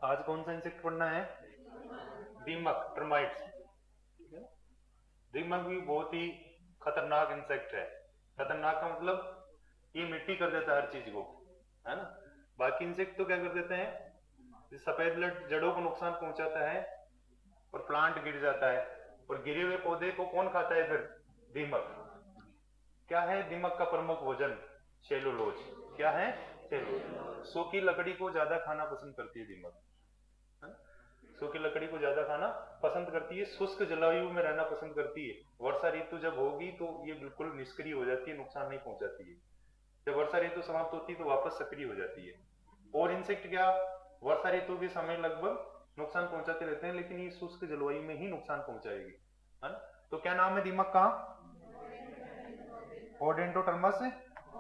आज कौन सा इंसेक्ट पढ़ना है? दीमक, टर्माइट्स। दीमक भी बहुत ही खतरनाक इंसेक्ट है। खतरनाक का मतलब ये मिट्टी कर देता है हर चीज को, है ना। बाकी इंसेक्ट तो क्या कर देते हैं, सफेद ब्लड जड़ों को नुकसान पहुंचाता है और प्लांट गिर जाता है, और गिरे हुए पौधे को कौन खाता है फिर? दीमक। क्या है दीमक का प्रमुख भोजन? सेलुलोज। क्या है? सेलुलोज। सूखी लकड़ी को ज्यादा खाना पसंद करती है दीमक, है ना? सूखी लकड़ी को ज्यादा खाना पसंद करती है, शुष्क जलवायु में रहना पसंद करती है। वर्षा ऋतु जब होगी तो ये बिल्कुल निष्क्रिय हो जाती है, नुकसान नहीं पहुंचाती है। जब वर्षा ऋतु समाप्त होती है तो वापस सक्रिय हो जाती है। और इंसेक्ट क्या वर्षा ऋतु के समय लगभग नुकसान पहुंचाते रहते हैं, लेकिन ये शुष्क जलवायु में ही नुकसान पहुंचाएगी, है ना। तो क्या नाम है दीमक का? ओडेंटोटर्मस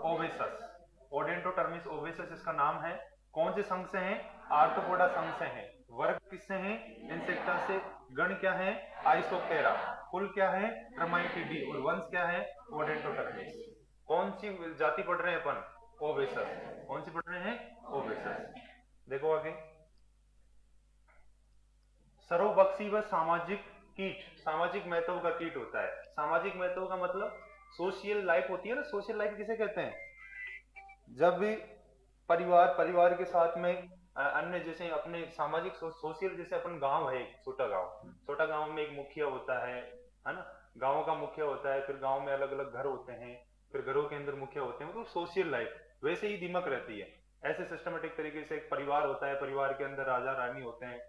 ओवेसस। ओडेंटोटर्मिस ओवेसस इसका नाम है। कौन से संघ से है? आर्थ्रोपोडा संघ से है। वर्ग किससे है? इंसेक्टा से। गण क्या है? आइसोप्टेरा। कुल क्या है? ट्रमाइटिडी। और वंश क्या है? ओडेंटोटर्मिस। कौन सी जाति पढ़ रहे हैं अपन? ओवेसस। कौन सी पढ़ रहे हैं? ओवेसस। देखो आगे, सर्वभक्षी व सामाजिक कीट। सामाजिक महत्व का कीट होता है। सामाजिक महत्व का मतलब सोशल लाइफ होती है ना। सोशल लाइफ किसे कहते हैं? जब भी परिवार के साथ में अन्य जैसे अपने सामाजिक सोशल, जैसे अपन गांव है, छोटा गांव में एक मुखिया होता है ना। गांव का मुखिया होता है, फिर गांव में अलग अलग घर होते हैं, फिर घरों के अंदर मुखिया होते हैं, मतलब सोशल लाइफ वैसे ही दीमक रहती है। ऐसे सिस्टमेटिक तरीके से एक परिवार होता है, परिवार के अंदर राजा रानी होते हैं,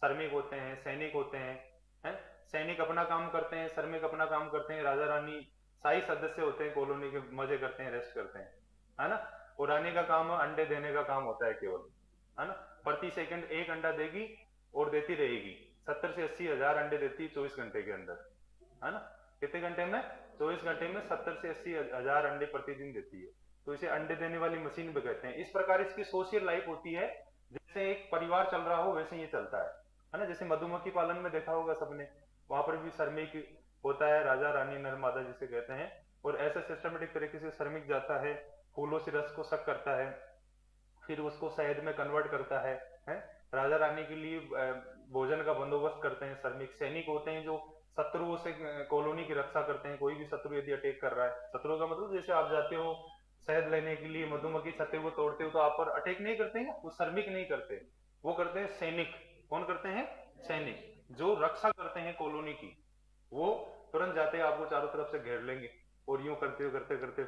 श्रमिक होते हैं, सैनिक होते हैं। सैनिक अपना काम करते हैं, श्रमिक अपना काम करते हैं, राजा रानी शाही सदस्य होते हैं, कॉलोनी के मजे करते हैं, रेस्ट करते हैं, है ना। और रानी का काम अंडे देने का काम होता है केवल, है ना। प्रति सेकंड एक अंडा देगी और देती रहेगी। 70 से 80 हजार अंडे देती है 24 घंटे के अंदर, है ना। कितने घंटे में? 24 घंटे में 70 से 80 हजार अंडे प्रतिदिन देती है। तो इसे अंडे देने वाली मशीन भी कहते हैं। इस प्रकार इसकी सोशल लाइफ होती है। जैसे एक परिवार चल रहा हो वैसे ये चलता है ना। जैसे मधुमक्खी पालन में देखा होगा सबने, वहां पर भी श्रमिक होता है, राजा रानी नर मादा जिसे कहते हैं। और ऐसे सिस्टमेटिक तरीके से श्रमिक जाता है, फूलों से रस को सक करता है, फिर उसको शहद में कन्वर्ट करता है। राजा रानी के लिए भोजन का बंदोबस्त करते हैं श्रमिक। सैनिक होते हैं जो शत्रुओं से कॉलोनी की रक्षा करते हैं। कोई भी शत्रु यदि अटैक कर रहा है, शत्रु का मतलब जैसे आप जाते हो शहद लेने के लिए, मधुमक्खी छत्ते को तोड़ते हो, तो आप पर अटैक नहीं करते हैं, वो श्रमिक नहीं करते, वो करते हैं सैनिक। कौन करते हैं? सैनिक, जो रक्षा करते हैं कॉलोनी की। वो तुरंत जाते हैं, आपको चारों तरफ से घेर लेंगे और यूं करते करते करते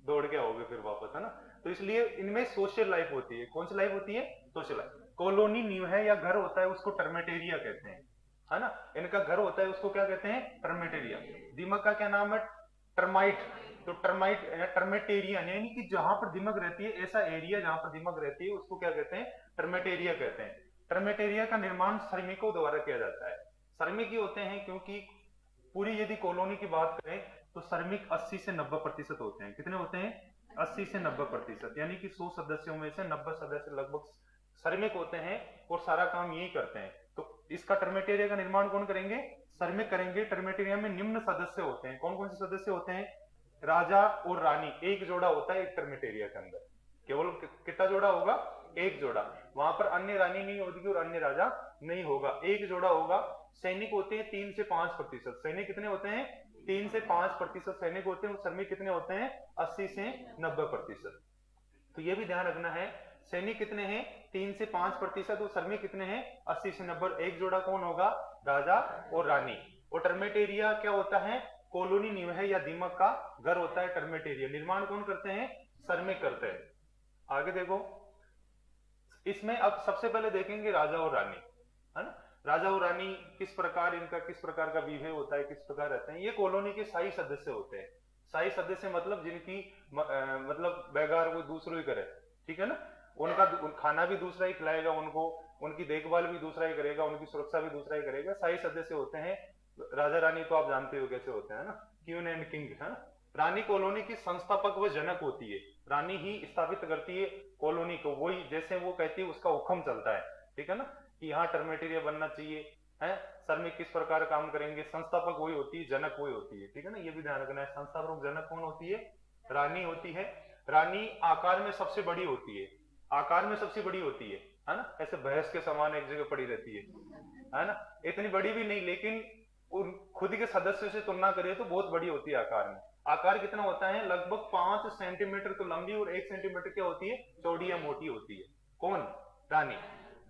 दौड़ के आओगे फिर वापस, है ना। तो इसलिए इनमें सोशल लाइफ होती है। कौन सी लाइफ होती है? Social life. कॉलोनी न्यू है या घर होता है उसको टर्मेटेरिया कहते हैं, है ना। इनका घर होता है उसको क्या कहते हैं? टर्मेटेरिया। दीमक का क्या नाम है? टर्माइट। तो टर्माइट टर्मेटेरियन, यानी कि जहां पर दीमक रहती है, ऐसा एरिया जहां पर दीमक रहती है उसको क्या कहते हैं? टर्मेटेरिया कहते हैं। टर्मेटेरिया का निर्माण श्रमिकों द्वारा किया जाता है। श्रमिक ही होते हैं, क्योंकि पूरी यदि कॉलोनी की बात करें तो श्रमिक 80 से 90% होते हैं। कितने होते हैं? 80 से 90%, यानी कि 100 सदस्यों में से 90 सदस्य लगभग श्रमिक होते हैं और सारा काम यही करते हैं। तो इसका टर्मेटेरिया का निर्माण कौन करेंगे? श्रमिक करेंगे। टर्मेटेरिया में निम्न सदस्य होते हैं। कौन कौन से सदस्य होते हैं? राजा और रानी, एक जोड़ा होता है एक टर्मेटेरिया के अंदर। केवल कितना जोड़ा होगा? एक जोड़ा। वहां पर अन्य रानी नहीं होगी और अन्य राजा नहीं होगा, एक जोड़ा होगा। सैनिक होते हैं 3 से 5%। सैनिक कितने होते हैं? 3 से 5% सैनिक होते हैं। और श्रमिक कितने होते हैं? 80 से 90%। तो ये भी ध्यान रखना है, सैनिक कितने हैं? 3 से 5%। और श्रमिक कितने हैं? 80 से 90। एक जोड़ा कौन होगा? राजा और रानी। और टर्मेटेरिया क्या होता है? कॉलोनी न्यू है या दीमक का घर होता है टर्मेटेरिया। निर्माण कौन करते हैं? श्रमिक करते हैं। आगे देखो, इसमें अब सबसे पहले देखेंगे राजा और रानी, है ना। राजा और रानी किस प्रकार, इनका किस प्रकार का विवाह होता है, किस प्रकार रहते हैं। ये कॉलोनी के स्थायी सदस्य होते हैं। स्थायी सदस्य मतलब जिनकी मतलब बेगार वो दूसरों ही करे, ठीक है ना। उनका खाना भी दूसरा ही खिलाएगा उनको, उनकी देखभाल भी दूसरा ही करेगा, उनकी सुरक्षा भी दूसरा ही करेगा। स्थायी सदस्य होते हैं। राजा रानी तो आप जानते हो कैसे होते हैं ना, क्वीन एंड किंग, है ना। रानी कॉलोनी की संस्थापक व जनक होती है। रानी ही स्थापित करती है कॉलोनी को, वही जैसे वो कहती है उसका हुक्म चलता है, ठीक है ना, कि यहाँ टर्मेटेरिया बनना चाहिए, है। श्रमिक किस प्रकार काम करेंगे, संस्थापक वही होती है, जनक वही होती है, ठीक है ना। ये भी ध्यान रखना है, संस्थापक जनक कौन होती है? रानी होती है। रानी आकार में सबसे बड़ी होती है, आकार में सबसे बड़ी होती है। है ना, ऐसे भैंस के समान एक जगह पड़ी रहती है ना, इतनी बड़ी भी नहीं, लेकिन उन खुद के सदस्य से तुलना करिए तो बहुत बड़ी होती है आकार में। आकार कितना होता है, लगभग 5 सेंटीमीटर तो लंबी और 1 सेंटीमीटर क्या होती है, चौड़ी या मोटी होती है। कौन, रानी।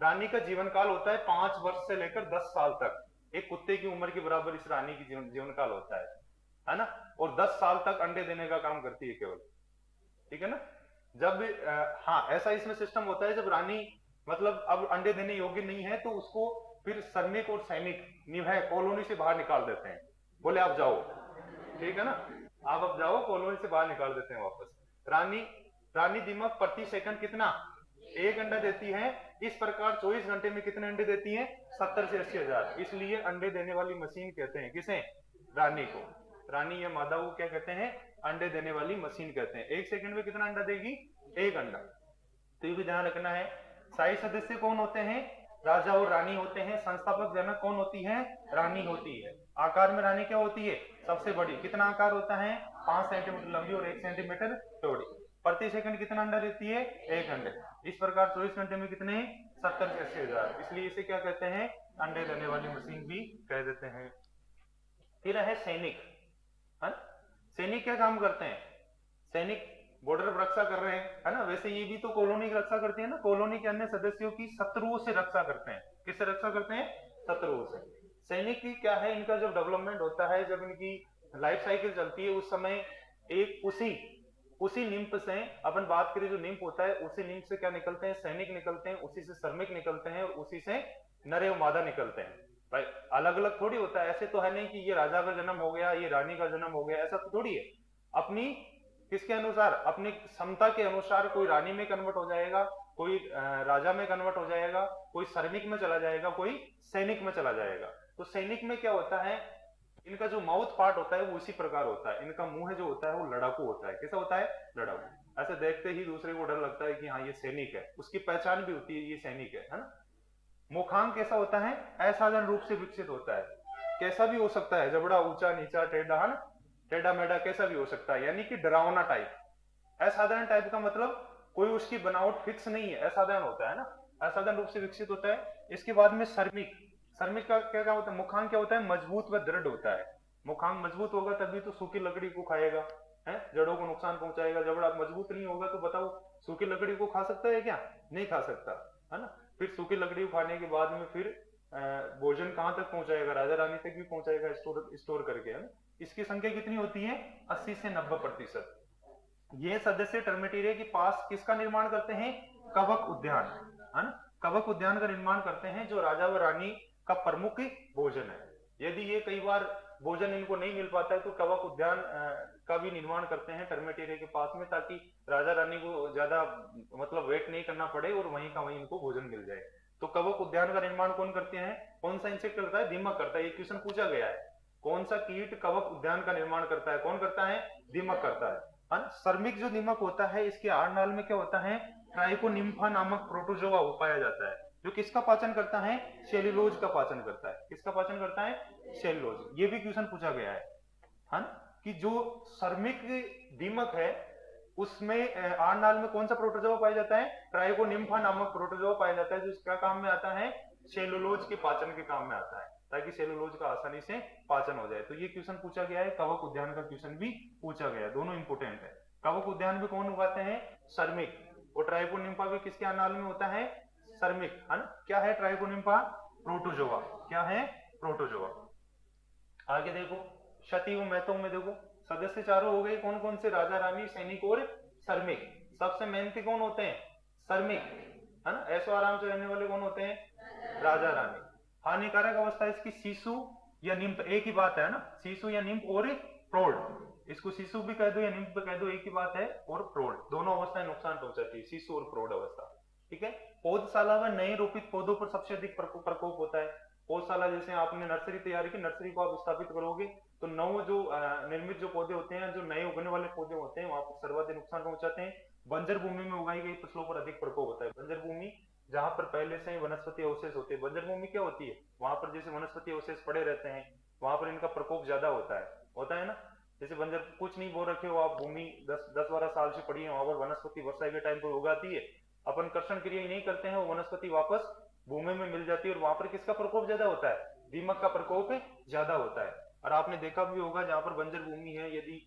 रानी का जीवन काल होता है 5 वर्ष से लेकर 10 साल तक, एक कुत्ते की उम्र के बराबर इस रानी की जीवन काल होता है ना, और 10 साल तक अंडे देने का काम करती है केवल, ठीक है ना। जब हाँ, ऐसा इसमें सिस्टम होता है, जब रानी मतलब अब अंडे देने योग्य नहीं है तो उसको फिर सैनिक और सैनिक निभय कॉलोनी से बाहर निकाल देते हैं, बोले आप जाओ, ठीक है ना, आप अब जाओ, कॉलोनी से बाहर निकाल देते हैं वापस। रानी रानी दीमक प्रति सेकंड कितना, 1 अंडा देती है। इस प्रकार 24 घंटे में कितने अंडे देती है, 70 से 80 हजार। इसलिए अंडे देने वाली मशीन कहते हैं किसे, रानी को। रानी या मादा को क्या कहते हैं, अंडे देने वाली मशीन कहते हैं। 1 सेकंड में कितना अंडा देगी, 1 अंडा। तो ये भी ध्यान रखना है। शाही सदस्य कौन होते हैं, राजा और रानी होते हैं। संस्थापक जनक कौन होती है, रानी होती है। आकार में रानी क्या होती है, सबसे बड़ी। कितना आकार होता है, 5 सेंटीमीटर लंबी और 1 सेंटीमीटर चौड़ी। प्रति सेकंड कितना अंडा देती है, 1 अंडे। इस प्रकार 24 घंटे में कितने, 70 से 80 हजार। इसलिए इसे क्या कहते हैं, अंडे देने वाली मशीन भी कह देते हैं। फिर है सैनिक, है ना। सैनिक क्या काम करते हैं, सैनिक बॉर्डर पर रक्षा कर रहे हैं, है ना। वैसे ये भी तो कॉलोनी की रक्षा करती है ना, कॉलोनी के अन्य सदस्यों की शत्रुओं से रक्षा करते हैं। किससे रक्षा करते हैं, शत्रुओं से। सैनिक की क्या है, इनका जब डेवलपमेंट होता है, जब इनकी लाइफ साइकिल चलती है, उस समय एक उसी निम्फ से, अपन बात करें जो निम्फ होता है, उसी निम्फ से क्या निकलते हैं, सैनिक निकलते हैं, उसी से श्रमिक निकलते हैं, और उसी से नर एवं मादा निकलते हैं। भाई अलग अलग थोड़ी होता है, ऐसे तो है नहीं कि ये राजा का जन्म हो गया, ये रानी का जन्म हो गया, ऐसा तो थोड़ी है। अपनी किसके अनुसार, अपनी क्षमता के अनुसार कोई रानी में कन्वर्ट हो जाएगा, कोई राजा में कन्वर्ट हो जाएगा, कोई श्रमिक में चला जाएगा, कोई सैनिक में चला जाएगा। तो सैनिक में क्या होता है, इनका जो माउथ पार्ट होता है वो इसी प्रकार होता है। इनका मुंह जो होता है वो लड़ाकू होता है। कैसा होता है, लड़ाकू। ऐसे देखते ही दूसरे को डर लगता है कि हाँ ये सैनिक है, उसकी पहचान भी होती है, ये सैनिक है ना। मुखांग कैसा होता है, असाधारण रूप से विकसित होता है। कैसा भी हो सकता है, जबड़ा ऊंचा नीचा टेढ़ा, है ना, टेढ़ा मेढ़ा कैसा भी हो सकता है, यानी कि डरावना टाइप। असाधारण टाइप का मतलब कोई उसकी बनावट फिक्स नहीं है, असाधारण होता है ना, असाधारण रूप से विकसित होता है। इसके बाद में श्रमिक। श्रमिक का क्या होता है, मुखांग क्या होता है, मजबूत व दृढ़ होता है। मुखांग मजबूत होगा तभी तो सूखी लकड़ी को खाएगा, है, जड़ों को नुकसान पहुंचाएगा। जबड़ा मजबूत नहीं होगा तो बताओ सूखी लकड़ी को खा सकता है क्या, नहीं खा सकता, है ना। फिर सूखी लकड़ी को खाने के बाद में फिर भोजन कहां तक पहुंचाएगा, राजा रानी तक भी पहुंचाएगा, स्टोर करके, है ना। इसकी संख्या कितनी होती है, 80 से 90%। ये सदस्य टर्मेटेरिया के पास किसका निर्माण करते हैं, कवक उद्यान, है ना। कवक उद्यान का निर्माण करते हैं, जो राजा व रानी का प्रमुख भोजन है। यदि ये कई बार भोजन इनको नहीं मिल पाता है तो कवक उद्यान का भी निर्माण करते हैं टर्मेटेरिया के पास में, ताकि राजा रानी को ज्यादा मतलब वेट नहीं करना पड़े और वहीं का वहीं इनको भोजन मिल जाए। तो कवक उद्यान का निर्माण कौन करते हैं, कौन सा इंसेक्ट करता है, दीमक करता है। ये क्वेश्चन पूछा गया है, कौन सा कीट कवक उद्यान का निर्माण करता है, कौन करता है, दीमक करता है। श्रमिक जो दीमक होता है, इसके आहारनाल में क्या होता है, ट्राइकोनिम्फा नामक प्रोटोजोआ पाया जाता है, जो किसका पाचन करता है, सेल्यूलोज का पाचन करता है। किसका पाचन करता है, सेल्यूलोज। ये भी क्वेश्चन पूछा गया है कि जो श्रमिक दीमक है उसमें आहारनाल में कौन सा प्रोटोजोआ पाया जाता है, ट्राइकोनिम्फा नामक प्रोटोजोआ पाया जाता है, जो इसका काम में आता है, सेल्यूलोज के पाचन के काम में आता है, ताकि सेल्यूलोज का आसानी से पाचन हो जाए। तो ये क्वेश्चन पूछा गया है, कवक उद्यान का क्वेश्चन भी पूछा गया है, दोनों इंपोर्टेंट है। कवक उद्यान में कौन उगाते हैं, श्रमिक, और ट्राइकोनिम्फा भी किसके आहारनाल में होता है, श्रमिक, है ना। क्या है ट्राइकोनिम्फा, प्रोटोजोआ। क्या है, प्रोटोजोआ। आगे देखो, क्षति व महत्व में देखो, सदस्य चारों हो गए, कौन कौन से, राजा रानी, सैनिक और श्रमिक। सबसे मेहनती कौन होते हैं, श्रमिक, है ना। ऐसो आराम से रहने वाले कौन होते हैं, राजा रानी। हानिकारक अवस्था इसकी शिशु या निम्फ, एक ही बात है ना, शिशु या निम्फ और प्रौढ़। इसको शिशु भी कह दो या निम्फ भी कह दो, एक ही बात है, और प्रौढ़, दोनों अवस्थाएं नुकसान पहुंचाती है, शिशु और प्रौढ़ अवस्था, ठीक है। पौधशाला में नए रोपित पौधों पर सबसे अधिक प्रकोप होता है। पौधशाला जैसे आपने नर्सरी तैयार की, नर्सरी को आप स्थापित करोगे तो नव जो निर्मित जो पौधे होते हैं, जो नए उगने वाले पौधे होते हैं, वहां पर सर्वाधिक नुकसान पहुंचाते हैं। बंजर भूमि में उगाई गई फसलों पर अधिक प्रकोप होता है। बंजर भूमि जहां पर पहले से ही वनस्पति अवशेष होते हैं, बंजर भूमि क्या होती है, वहां पर जैसे वनस्पति अवशेष पड़े रहते हैं, वहां पर इनका प्रकोप ज्यादा होता है ना। जैसे बंजर कुछ नहीं बो रखे हो आप, भूमि 10-12 साल से पड़ी है, वहां पर वनस्पति वर्षा के टाइम पर उगाती है, अपन कर्षण क्रिया ही नहीं करते हैं, वो वनस्पति वापस भूमि में मिल जाती है, और वहां पर किसका प्रकोप ज्यादा होता है? दीमक का प्रकोप ज्यादा होता है। और आपने देखा भी होगा जहां पर बंजर भूमि है, यदि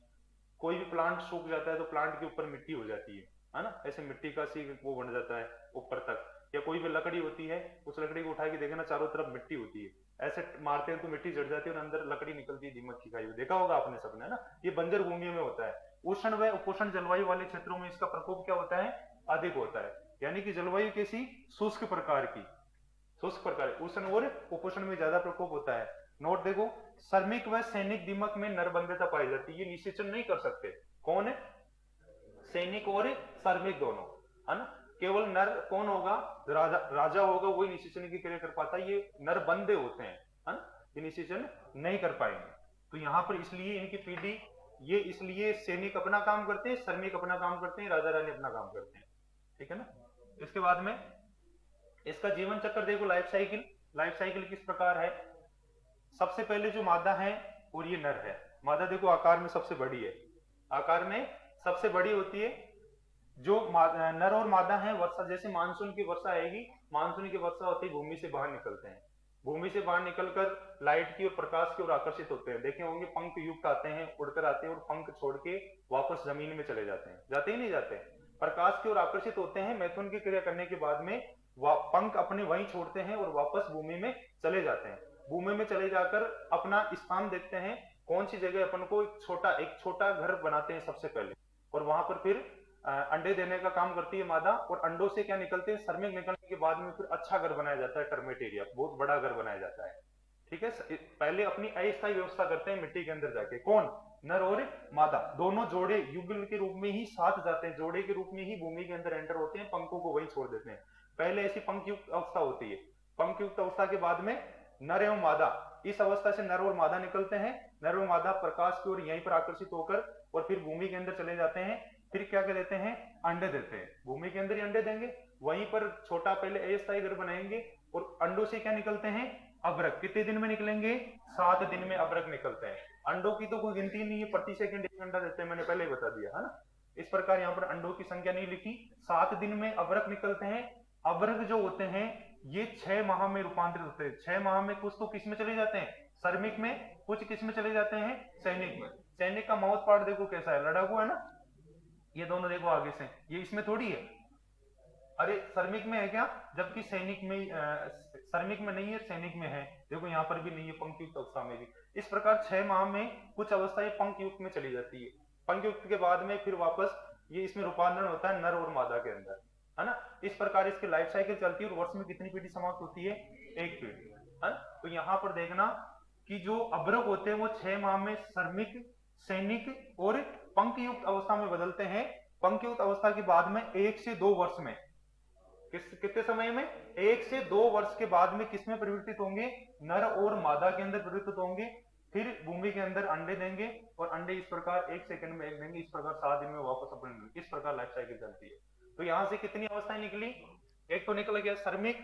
कोई भी प्लांट सूख जाता है तो प्लांट के ऊपर मिट्टी हो जाती है ना, ऐसे मिट्टी का सी वो बन जाता है ऊपर तक। या कोई भी लकड़ी होती है, उस लकड़ी को उठा के देखना चारों तरफ मिट्टी होती है, ऐसे मारते हैं तो मिट्टी जड़ जाती है और अंदर लकड़ी निकलती है दीमक की खाई हुई, देखा होगा आपने सबने, है ना। ये बंजर भूमि में होता है। उष्ण व उपोष्ण जलवायु वाले क्षेत्रों में इसका प्रकोप क्या होता है? अधिक होता है। यानी कि जलवायु कैसी? शुष्क प्रकार की, शुष्क प्रकार। उष्ण और उपोष्ण में ज्यादा प्रकोप होता है। नोट देखो, श्रमिक व सैनिक दीमक में नरबंधता पाई जाती है, ये निषेचन नहीं कर सकते। कौन है? सैनिक और श्रमिक दोनों, है ना। केवल नर कौन होगा? राजा होगा, वही निषेचन की क्रिया कर पाता है। ये नरबंधे होते हैं, है ना, ये निषेचन नहीं कर पाएंगे। तो यहाँ पर इसलिए इनकी पीढ़ी, ये इसलिए सैनिक अपना काम करते हैं, श्रमिक अपना काम करते हैं, राजा रानी अपना काम करते हैं, ठीक है ना। इसके बाद में इसका जीवन चक्र देखो, लाइफ साइकिल। लाइफ साइकिल किस प्रकार है? सबसे पहले जो मादा है और ये नर है। मादा देखो आकार में सबसे बड़ी है, आकार में सबसे बड़ी होती है। जो नर और मादा है, वर्षा जैसे मानसून की वर्षा आएगी, मानसून की वर्षा होती है भूमि से बाहर निकलते हैं, भूमि से बाहर निकलकर लाइट की और प्रकाश की ओर आकर्षित होते हैं। देखे होंगे पंख युक्त आते हैं, उड़कर आते हैं और पंख छोड़ के वापस जमीन में चले जाते हैं, जाते ही नहीं जाते, प्रकाश की ओर आकर्षित होते हैं। मैथुन की क्रिया करने के बाद में पंख अपने वहीं छोड़ते हैं और वापस भूमि में चले जाते हैं। भूमि में चले जाकर अपना स्थान देखते हैं, कौन सी जगह अपन को एक छोटा घर बनाते हैं सबसे पहले, और वहां पर फिर अंडे देने का काम करती है मादा, और अंडों से क्या निकलते हैं? श्रमिक निकलने के बाद में फिर अच्छा घर बनाया जाता है, टर्मेट एरिया, बहुत बड़ा घर बनाया जाता है, ठीक है। पहले अपनी अस्थायी व्यवस्था करते हैं मिट्टी के अंदर जाके, कौन? नर और मादा दोनों जोड़े युगल के रूप में ही साथ जाते हैं, जोड़े के रूप में ही भूमि के अंदर एंटर होते हैं, पंखों को वहीं छोड़ देते हैं। पहले ऐसी पंख युक्त अवस्था होती है। पंख युक्त अवस्था के बाद में नर एवं मादा, इस अवस्था से नर और मादा निकलते हैं। नर और मादा प्रकाश की ओर यहीं पर आकर्षित होकर और फिर भूमि के अंदर चले जाते हैं। फिर क्या कर देते हैं? अंडे देते हैं, भूमि के अंदर ही अंडे देंगे, वहीं पर छोटा पहले अस्थायी घर बनाएंगे, और अंडों से क्या निकलते हैं? अभ्रक। कितने दिन में निकलेंगे? 7 दिन में अभ्रक निकलते हैं। अंडों की तो कोई गिनती नहीं है, प्रति सेकंड एक अंडा देते हैं, मैंने पहले ही बता दिया, है ना। इस प्रकार यहाँ पर अंडों की संख्या नहीं लिखी, 7 दिन में अभ्रक निकलते हैं। अभ्रक जो होते हैं ये 6 माह में रूपांतरित होते हैं। 6 माह में कुछ तो किस में चले जाते हैं? श्रमिक में, कुछ किस में चले जाते हैं? सैनिक में। सैनिक का माउथ पार्ट देखो कैसा है, लड़ाकू है ना, ये दोनों देखो आगे से, ये इसमें थोड़ी है, अरे श्रमिक में है क्या? जबकि सैनिक में, श्रमिक में नहीं है, सैनिक में है, देखो यहाँ पर भी नहीं है, पंख युक्त अवस्था में भी। इस प्रकार 6 माह में कुछ अवस्थाएं पंख युक्त में चली जाती है। पंख युक्त के बाद में फिर वापस ये इसमें रूपांतरण होता है नर और मादा के अंदर, है ना। इस प्रकार इसकी लाइफ साइकिल चलती है, और वर्ष में कितनी पीढ़ी समाप्त होती है? 1 पीढ़ी, है। तो यहाँ पर देखना कि जो अभ्रक होते हैं वो 6 माह में श्रमिक, सैनिक और पंख युक्त अवस्था में बदलते हैं। पंख युक्त अवस्था के बाद में 1 से 2 वर्ष में, कितने समय में? 1 से 2 वर्ष के बाद में किसमें परिवर्तित होंगे? नर और मादा के अंदर परिवर्तित होंगे। फिर भूमि के अंदर अंडे देंगे, और अंडे इस प्रकार 1 सेकंड में एक देंगे, इस प्रकार 7 दिन में वापस अपने, इस प्रकार लाइफ साइकिल चलती है। तो यहां से कितनी अवस्थाएं निकली? एक तो निकल गया श्रमिक,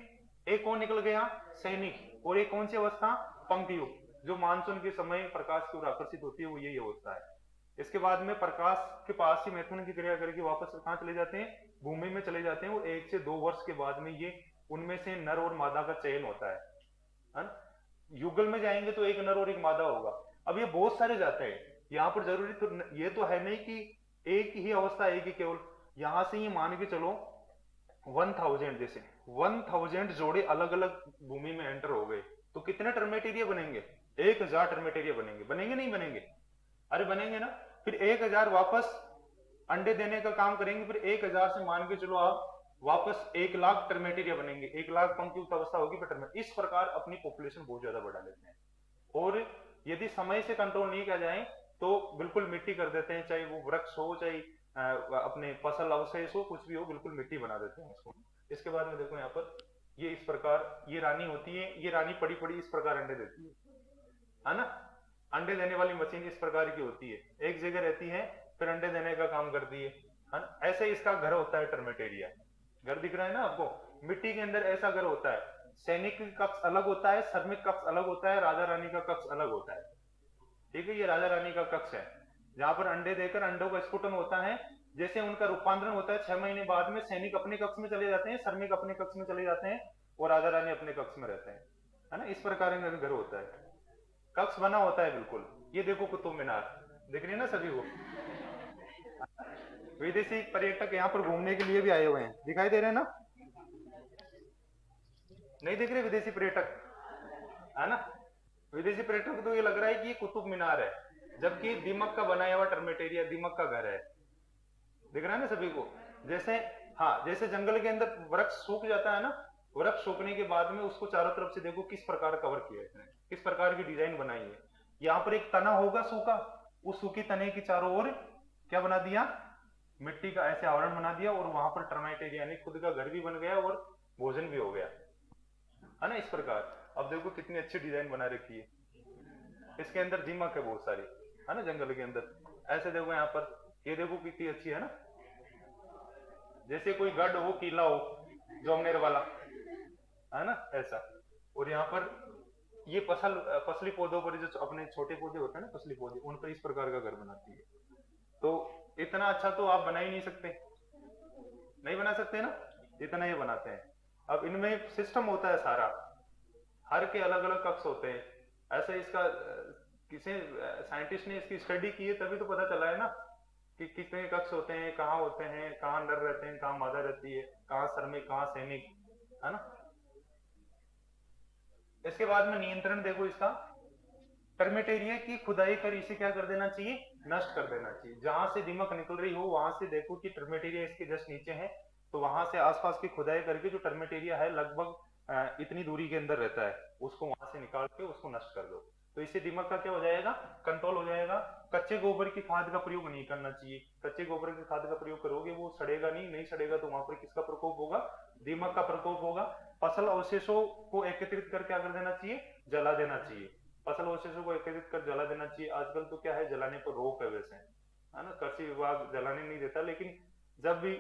एक कौन निकल गया? सैनिक, और एक कौन सी अवस्था? पंख युक्त, जो मानसून के समय प्रकाश की ओर आकर्षित होती है, वो यही अवस्था है। इसके बाद में प्रकाश के पास ही मैथुन की क्रिया करके वापस कहां चले जाते हैं? भूमि में चले जाते हैं, और 1 से 2 वर्ष के बाद में ये उनमें से नर और मादा का चयन होता है। युगल में जाएंगे तो एक नर और एक मादा होगा। अब ये बहुत सारे जाते हैं, यहाँ पर जरूरी तो ये तो है नहीं कि एक ही अवस्था आएगी केवल। यहां से ये मान के चलो 1000, जैसे 1000 जोड़े अलग अलग भूमि में एंटर हो गए, तो कितने टर्मेट एरिया बनेंगे? 1000 टर्मेट एरिया बनेंगे। बनेंगे नहीं बनेंगे? अरे बनेंगे ना। फिर 1000 वापस अंडे देने का काम करेंगे, फिर 1000 से मान के चलो आप वापस 1 लाख टर्मेट एरिया बनेंगे, 1 लाख पंख युक्त अवस्था होगी फिर टर्मेट। इस प्रकार अपनी पॉपुलेशन बहुत ज्यादा बढ़ा लेते हैं, और यदि समय से कंट्रोल नहीं किया जाए तो बिल्कुल मिट्टी कर देते हैं, चाहे वो वृक्ष हो, चाहे अपने फसल अवशेष हो, कुछ भी हो, बिल्कुल मिट्टी बना देते हैं उसको। इसके बाद में देखो यहाँ पर ये इस प्रकार ये रानी होती है, ये रानी पड़ी पड़ी इस प्रकार अंडे देती है ना। अंडे देने वाली मशीन इस प्रकार की होती है, एक जगह रहती है फिर अंडे देने का काम करती है ना। ऐसे इसका घर होता है टर्मेट एरिया। घर दिख रहा है ना आपको? मिट्टी के अंदर ऐसा घर होता है। सैनिक कक्ष अलग होता है, श्रमिक कक्ष अलग होता है, राजा रानी का कक्ष अलग होता है, ठीक है। ये राजा रानी का कक्ष है, जहां पर अंडे देकर अंडों का स्फुटन होता है, जैसे उनका रूपांतरण होता है 6 महीने बाद में, सैनिक अपने कक्ष में चले जाते हैं, श्रमिक अपने कक्ष में चले जाते हैं और राजा रानी अपने कक्ष में रहते हैं, है ना। इस प्रकार का घर होता है, कक्ष बना होता है बिल्कुल। ये देखो कुतुब मीनार दिख रही है ना सभी को। विदेशी पर्यटक यहाँ पर घूमने के लिए भी आए हुए हैं, दिखाई दे रहे हैं ना, नहीं दिख रहे विदेशी पर्यटक, है ना। विदेशी पर्यटक को तो ये लग रहा है कि ये कुतुब मीनार है, जबकि दीमक का बनाया हुआ टर्मेटेरिया दीमक का घर है, दिख रहा है ना सभी को। जैसे हाँ, जैसे जंगल के अंदर वृक्ष सूख जाता है ना, वृक्ष सूखने के बाद में उसको चारों तरफ से देखो किस प्रकार कवर किया है इसने, किस प्रकार की डिजाइन बनाई है। यहाँ पर एक तना होगा सूखा, उस सूखी तने की चारों ओर क्या बना दिया, मिट्टी का ऐसे आवरण बना दिया, और वहां पर टर्मेटेरिया यानी खुद का घर भी बन गया और भोजन भी हो गया, है ना। इस प्रकार अब देखो कितनी अच्छी डिजाइन बना रखी है, इसके अंदर दीमक है बहुत सारी, है ना, जंगल के अंदर। ऐसे देखो यहाँ पर, ये देखो कितनी अच्छी है ना, जैसे कोई गढ़ हो, किला हो जोमनेर वाला, है ना, ऐसा। और यहाँ पर ये फसली पौधों पर जो अपने छोटे पौधे होते हैं ना, फसली पौधे, उन पर इस प्रकार का घर बनाती है। तो इतना अच्छा तो आप बना ही नहीं सकते, नहीं बना सकते ना, इतना ये बनाते हैं। अब इनमें सिस्टम होता है सारा, हर के अलग अलग कक्ष होते हैं, ऐसे इसका किसी साइंटिस्ट ने इसकी स्टडी की है तभी तो पता चला है ना कि कितने कक्ष होते हैं, कहाँ होते हैं, कहाँ नर रहते हैं, कहाँ मादा रहती है, कहाँ श्रमिक, कहाँ सैनिक, है ना। इसके बाद में नियंत्रण देखो इसका, टर्मेटेरिया की खुदाई कर इसे क्या कर देना चाहिए, नष्ट कर देना चाहिए। जहां से दीमक निकल रही हो वहां से देखो कि टर्मेटेरिया इसके जस्ट नीचे है, तो वहां से आसपास की खुदाई करके जो टर्मेटेरिया है लगभग इतनी दूरी के अंदर रहता है, उसको वहां से निकाल के उसको नष्ट कर दो। तो इससे दीमक का क्या हो जाएगा, कंट्रोल हो जाएगा। कच्चे गोबर की खाद का प्रयोग नहीं करना चाहिए, कच्चे गोबर की खाद का प्रयोग करोगे वो सड़ेगा नहीं सड़ेगा तो वहां पर किसका प्रकोप होगा, दीमक का प्रकोप होगा। फसल अवशेषों को एकत्रित कर क्या कर देना चाहिए, जला देना चाहिए, फसल अवशेषों को एकत्रित कर जला देना चाहिए। आजकल तो क्या है, जलाने पर रोक है वैसे, है ना, कृषि विभाग जलाने नहीं देता, लेकिन जब भी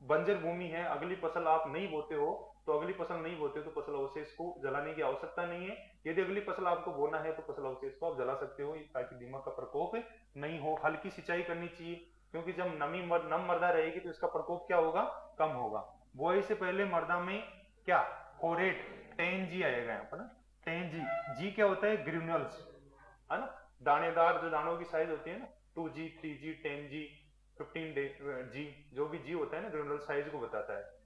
बंजर भूमि है, अगली फसल आप नहीं बोते हो, तो अगली फसल नहीं बोते तो फसल अवशेष को जलाने की आवश्यकता नहीं है। यदि अगली फसल आपको बोना है तो फसल अवशेष को आप जला सकते हो, ताकि दीमक का प्रकोप नहीं हो। हल्की सिंचाई करनी चाहिए, क्योंकि जब नम मृदा रहेगी तो इसका प्रकोप क्या होगा, कम होगा। बुआई से पहले मृदा में क्या, फोरेट 10G आएगा यहाँ पर ना, 10G, जी क्या होता है, ग्रेन्यूल्स, है ना, दानेदार जो दानों की साइज होती है ना, 2G 3G 10G 15G, जो भी जी होता है ना, ग्रेन्यूल साइज को बताता है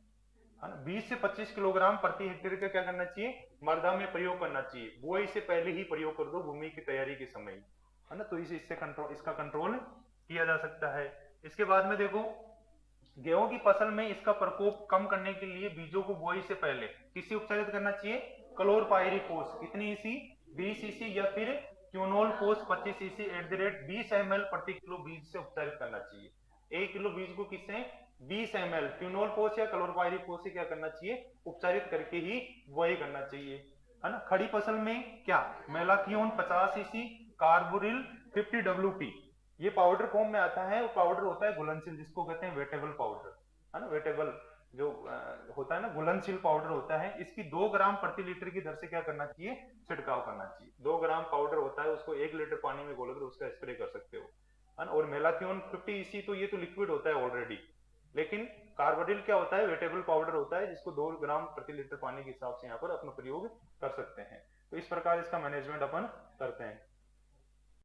ना। 20 से 25 किलोग्राम प्रति हेक्टेयर का क्या करना चाहिए, मृदा में प्रयोग करना चाहिए। बुआई से पहले ही प्रयोग कर दो, भूमि की तैयारी के समय, है ना, तो इससे इसका कंट्रोल किया जा सकता है। इसके बाद में देखो, गेहूं की फसल में इसका प्रकोप कम करने के लिए बीजों को बुआई से पहले किससे उपचारित करना चाहिए, क्लोरपाइरिफोस, कितनी ईसी, 20 ईसी, या फिर क्यूनोल फोस 25 ईसी @ 20 ml प्रति किलो बीज से उपचारित करना चाहिए। 1 किलो बीज को किससे, 20 ml क्यूनोल फोस या क्लोरपाइरिफोस से क्या करना चाहिए, उपचारित करके ही बुआई करना चाहिए, है ना। खड़ी फसल में क्या, मेलाथियोन 50 ईसी, कार्बोरिल 50 WP, ये पाउडर फॉर्म में आता है, वो पाउडर होता है घुलनशील, जिसको कहते हैं वेटेबल पाउडर, है ना, वेटेबल जो होता है ना, घुलनशील पाउडर होता है। इसकी 2 ग्राम प्रति लीटर की दर से क्या करना चाहिए, छिड़काव करना चाहिए। 2 ग्राम पाउडर होता है, उसको 1 लीटर पानी में घोलकर उसका स्प्रे कर सकते हो, है ना। और मेलाथियोन 50 ईसी, तो ये तो लिक्विड होता है ऑलरेडी, लेकिन कार्बोरिल क्या होता है, वेटेबल पाउडर होता है, जिसको 2 ग्राम प्रति लीटर पानी के हिसाब से यहाँ पर अपना प्रयोग कर सकते हैं। तो इस प्रकार इसका मैनेजमेंट अपन करते हैं।